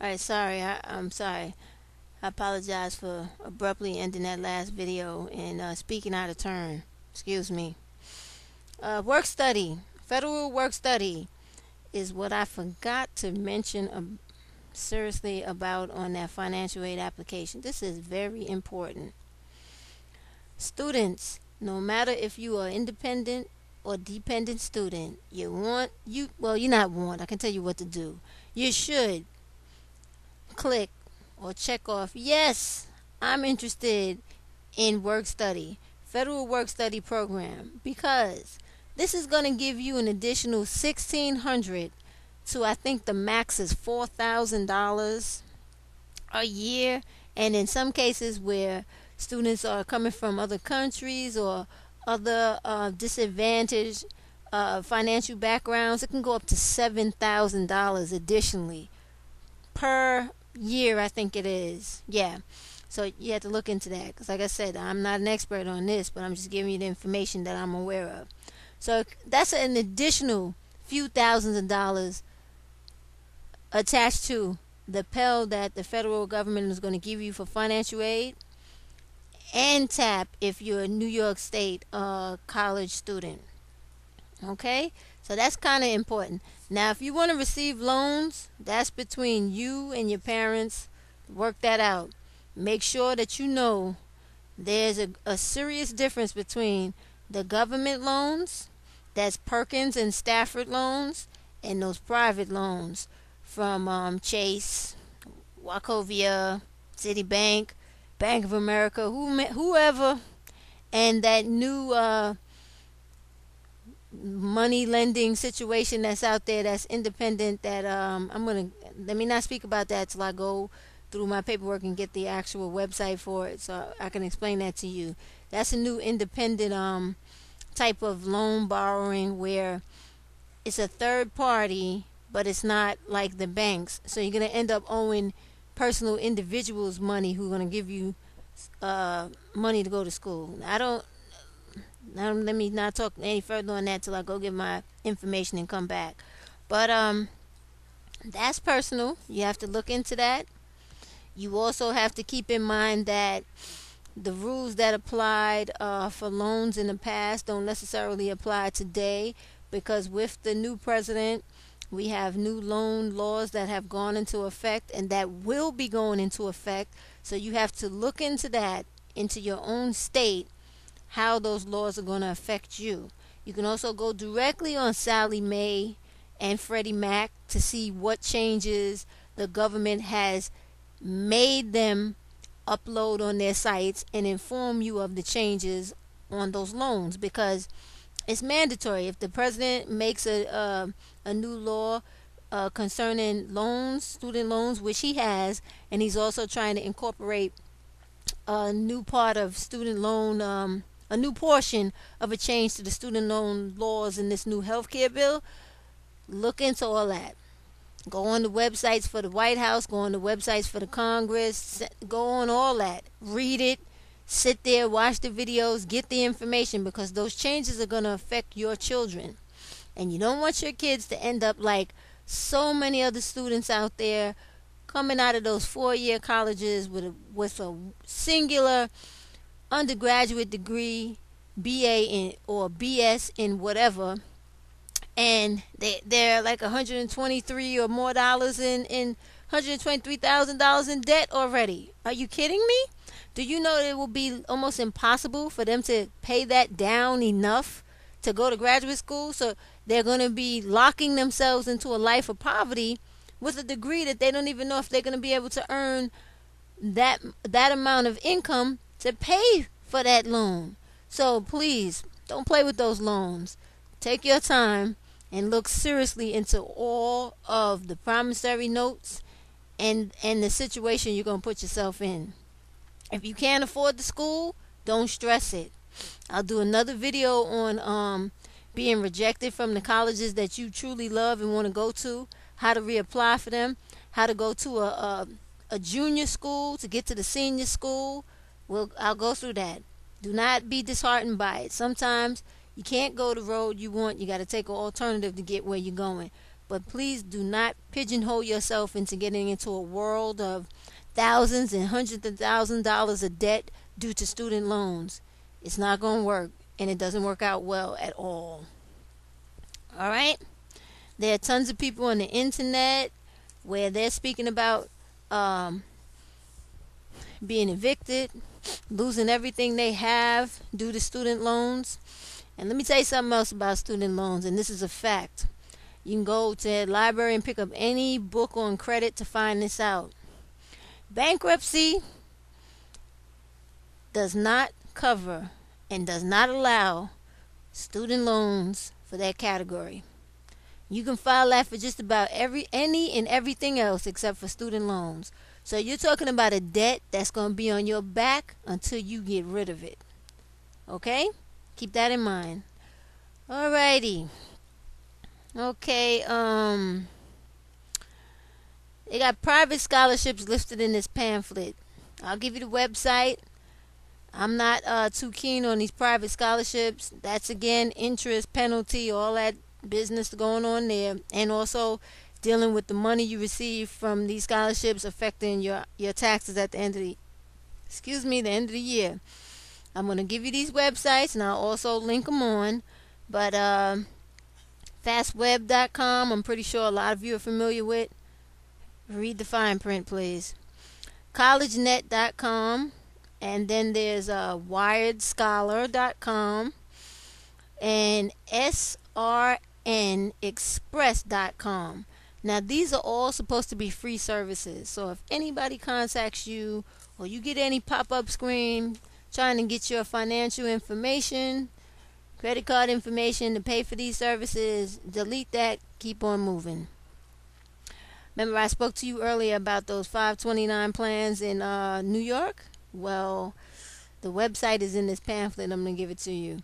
Alright, sorry. I'm sorry. I apologize for abruptly ending that last video and speaking out of turn. Excuse me. Work study. Federal work study is what I forgot to mention seriously about on that financial aid application. This is very important. Students, no matter if you are independent or dependent student, you not want, I can tell you what to do. You should click or check off, yes, I'm interested in work study, federal work study program, because this is going to give you an additional 1600 to, I think the max is $4,000 a year. And in some cases where students are coming from other countries or other disadvantaged financial backgrounds, it can go up to $7,000 additionally per year, I think it is. Yeah. So you have to look into that because, like I said, I'm not an expert on this, but I'm just giving you the information that I'm aware of. So that's an additional few thousands of dollars attached to the Pell that the federal government is going to give you for financial aid, and TAP if you're a New York State college student. Okay? So that's kind of important. Now, if you want to receive loans, that's between you and your parents. Work that out. Make sure that you know there's a serious difference between the government loans, that's Perkins and Stafford loans, and those private loans from Chase, Wachovia, Citibank, Bank of America, whoever, and that new money lending situation that's out there that's independent. That I'm gonna let me not speak about that till I go through my paperwork and get the actual website for it, so I can explain that to you. That's a new independent type of loan borrowing where it's a third party, but it's not like the banks. So you're gonna end up owing personal individuals money who are gonna give you money to go to school. I don't. Now let me not talk any further on that till I go get my information and come back. But that's personal. You have to look into that. You also have to keep in mind that the rules that applied for loans in the past don't necessarily apply today, because with the new president, we have new loan laws that have gone into effect and that will be going into effect. So you have to look into that, into your own state, how those laws are going to affect you. You can also go directly on Sallie Mae and Freddie Mac to see what changes the government has made them upload on their sites and inform you of the changes on those loans, because it's mandatory. If the president makes a new law concerning loans, student loans, which he has, and he's also trying to incorporate a new part of student loan, a new portion of a change to the student loan laws in this new healthcare bill. Look into all that. Go on the websites for the White House, go on the websites for the Congress, go on all that. Read it, sit there, watch the videos, get the information, because those changes are going to affect your children. And you don't want your kids to end up like so many other students out there coming out of those 4-year colleges with a singular undergraduate degree, BA in, or BS in whatever, and they're like 123 or more dollars in $123,000 in debt already. Are you kidding me? Do you know that it will be almost impossible for them to pay that down enough to go to graduate school? So they're going to be locking themselves into a life of poverty with a degree that they don't even know if they're going to be able to earn that amount of income to pay for that loan. So please don't play with those loans. Take your time and look seriously into all of the promissory notes and the situation you're going to put yourself in. If you can't afford the school, don't stress it. I'll do another video on being rejected from the colleges that you truly love and want to go to, how to reapply for them, how to go to a junior school to get to the senior school. I'll go through that. Do not be disheartened by it. Sometimes you can't go the road you want. You got to take an alternative to get where you're going. but please do not pigeonhole yourself into getting into a world of thousands and hundreds of $1,000s of debt due to student loans. It's not going to work, and it doesn't work out well at all. All right? There are tons of people on the internet where they're speaking about being evicted, losing everything they have due to student loans. And let me tell you something else about student loans, and this is a fact. You can go to the library and pick up any book on credit to find this out. Bankruptcy does not cover and does not allow student loans for that category. You can file that for just about any and everything else except for student loans. So you're talking about a debt that's going to be on your back until you get rid of it. Okay? Keep that in mind. Alrighty. Okay, they got private scholarships listed in this pamphlet. I'll give you the website. I'm not too keen on these private scholarships. That's again interest, penalty, all that business going on there, and also dealing with the money you receive from these scholarships affecting your taxes at the end of the end of the year. I'm going to give you these websites, and I'll also link them on. But fastweb.com, I'm pretty sure a lot of you are familiar with. Read the fine print, please. collegenet.com, and then there's wiredscholar.com and srnexpress.com. Now, these are all supposed to be free services. So if anybody contacts you or you get any pop-up screen trying to get your financial information, credit card information to pay for these services, delete that, keep on moving. Remember I spoke to you earlier about those 529 plans in New York? Well, the website is in this pamphlet. I'm going to give it to you.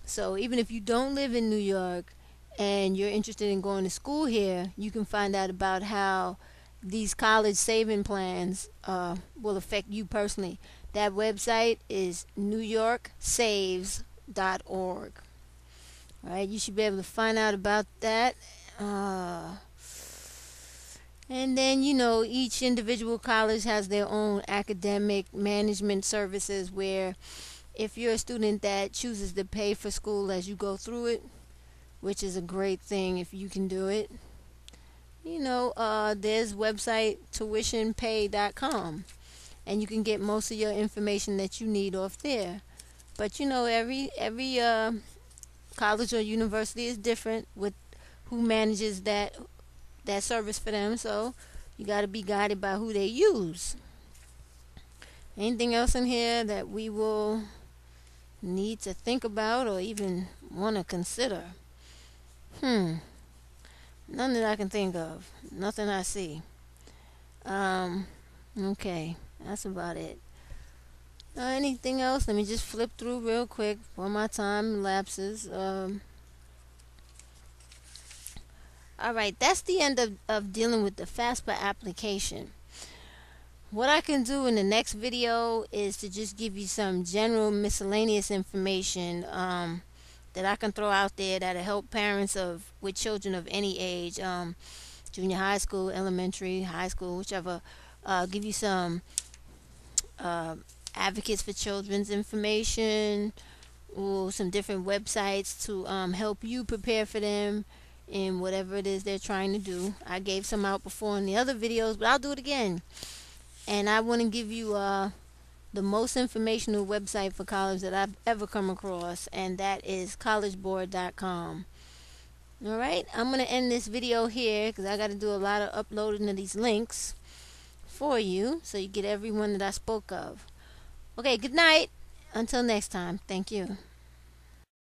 So even if you don't live in New York and you're interested in going to school here, you can find out about how these college saving plans will affect you personally. That website is newyorksaves.org. All right, you should be able to find out about that. And then, each individual college has their own academic management services where if you're a student that chooses to pay for school as you go through it, which is a great thing if you can do it, there's website tuitionpay.com, and you can get most of your information that you need off there. But every college or university is different with who manages that service for them, so you got to be guided by who they use. Anything else in here that we will need to think about or even want to consider? None that I can think of. Nothing I see. Okay, that's about it. Anything else? Let me just flip through real quick before my time lapses. Alright, that's the end of dealing with the FAFSA application. What I can do in the next video is to just give you some general miscellaneous information that I can throw out there that'll help parents with children of any age, junior high school, elementary, high school, whichever. Give you some advocates for children's information, or some different websites to help you prepare for them in whatever it is they're trying to do. I gave some out before in the other videos, but I'll do it again. And I want to give you the most informational website for college that I've ever come across, and that is collegeboard.com. Alright, I'm going to end this video here because I got to do a lot of uploading of these links for you so you get every one that I spoke of. Okay, good night. Until next time. Thank you.